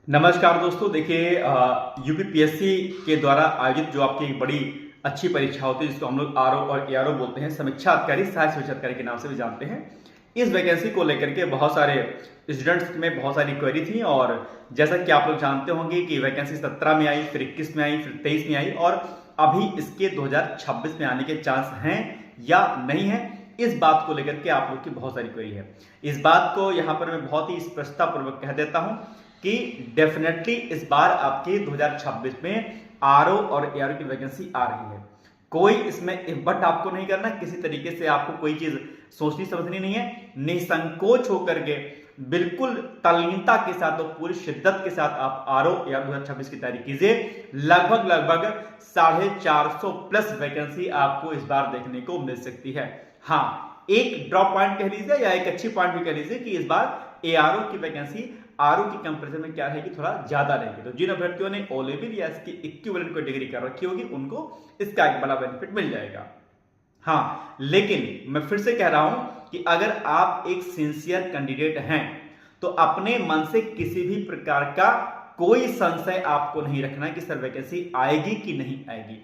नमस्कार दोस्तों, देखिए यूपीपीएससी के द्वारा आयोजित जो आपकी एक बड़ी अच्छी परीक्षा होती है जिसको हम लोग आरओ और एआरओ बोलते हैं, समीक्षा अधिकारी, सहायक समीक्षा अधिकारी के नाम से भी जानते हैं। इस वैकेंसी को लेकर के बहुत सारे स्टूडेंट्स में बहुत सारी क्वेरी थी और जैसा कि आप लोग जानते होंगे कि वैकेंसी 17 में आई, फिर 21 में आई, फिर 23 में आई और अभी इसके 2026 में आने के चांस हैं या नहीं है, इस बात को लेकर के आप लोग की बहुत सारी क्वेरी है। इस बात को यहाँ पर मैं बहुत ही स्पष्टता पूर्वक कह देता हूँ कि डेफिनेटली इस बार आपके 2026 में आरओ और एआरओ की वैकेंसी आ रही है। कोई इसमें इफ्बट आपको नहीं करना, किसी तरीके से आपको कोई चीज सोचनी समझनी नहीं है। निसंकोच होकर के बिल्कुल तल्लीनता के साथ और पूरी शिद्दत के साथ आप आरओ या 2026 की तैयारी कीजिए। लगभग 450 प्लस वैकेंसी आपको इस बार देखने को मिल सकती है। हाँ, एक ड्रॉप पॉइंट कह लीजिए या एक अच्छी पॉइंट भी कह लीजिए कि इस बार एआरओ की वैकेंसी आरओ की कंपैरिजन में क्या रहेगी, थोड़ा ज्यादा रहेगी। तो जिन अभ्यर्थियों ने ओ लेवल या इसकी इक्विवेलेंट कोई डिग्री कर रखी होगी उनको इसका एक बड़ा बेनिफिट मिल जाएगा। हाँ, लेकिन मैं फिर से कह रहा हूं कि अगर आप एक सिंसियर कैंडिडेट हैं तो अपने मन से किसी भी प्रकार का कोई संशय आपको नहीं रखना है कि सर वैकेंसी आएगी कि नहीं आएगी।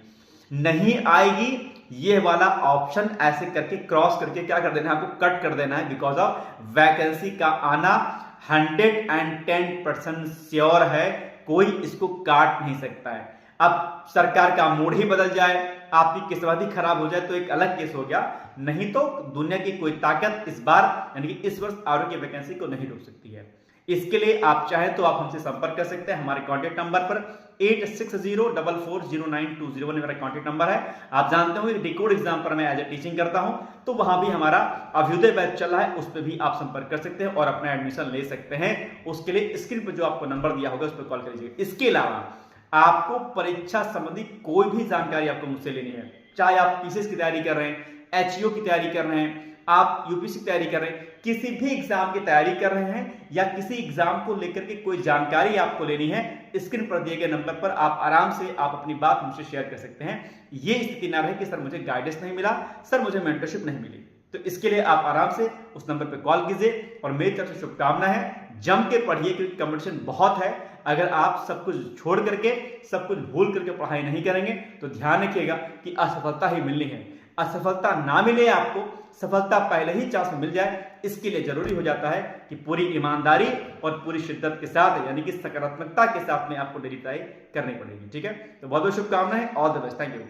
नहीं आएगी ये वाला ऑप्शन ऐसे करके क्रॉस करके क्या कर देना है, आपको कट कर देना है। बिकॉज ऑफ वैकेंसी का आना 110% श्योर है, कोई इसको काट नहीं सकता है। अब सरकार का मूड ही बदल जाए, आपकी किस्मत ही खराब हो जाए तो एक अलग केस हो गया, नहीं तो दुनिया की कोई ताकत इस बार यानी कि इस वर्ष आरओ की वैकेंसी को नहीं रोक सकती है। इसके लिए आप चाहें तो आप हमसे संपर्क कर सकते हैं हमारे कॉन्टेक्ट नंबर पर 8604409201 मेरा कॉन्टेक्ट नंबर है। आप जानते हो कि डिकोड एग्जाम पर मैं एज ए टीचिंग करता हूं, तो वहां भी हमारा अभ्युदय बैच चल रहा है, उस पर भी आप संपर्क कर सकते हैं और अपना एडमिशन ले सकते हैं। उसके लिए स्क्रीन पर जो आपको नंबर दिया होगा उस पर कॉल कर लीजिए। इसके अलावा आपको परीक्षा संबंधी कोई भी जानकारी आपको मुझसे लेनी है, चाहे आप पीसीएस की तैयारी कर रहे हैं, एचईओ की तैयारी कर रहे हैं, आप यूपीएससी की तैयारी कर रहे हैं, किसी भी एग्जाम की तैयारी कर रहे हैं या किसी एग्जाम को लेकर के कोई जानकारी आपको लेनी है, स्क्रीन पर दिए गए नंबर पर आप आराम से आप अपनी बात मुझसे शेयर कर सकते हैं। ये स्थिति ना रहे कि सर मुझे गाइडेंस नहीं मिला, सर मुझे मेंटरशिप नहीं मिली। तो इसके लिए आप आराम से उस नंबर पर कॉल कीजिए और मेरी तरफ से शुभकामना है, जम के पढ़िए क्योंकि कंपटीशन बहुत है। अगर आप सब कुछ छोड़ करके सब कुछ भूल करके पढ़ाई नहीं करेंगे तो ध्यान रखिएगा कि असफलता ही मिलनी है। असफलता ना मिले आपको, सफलता पहले ही चांस में मिल जाए, इसके लिए जरूरी हो जाता है कि पूरी ईमानदारी और पूरी शिद्दत के साथ यानी कि सकारात्मकता के साथ में आपको डेली ट्राई करनी पड़ेगी। ठीक है, तो बहुत बहुत शुभकामनाएं, all the best, thank you.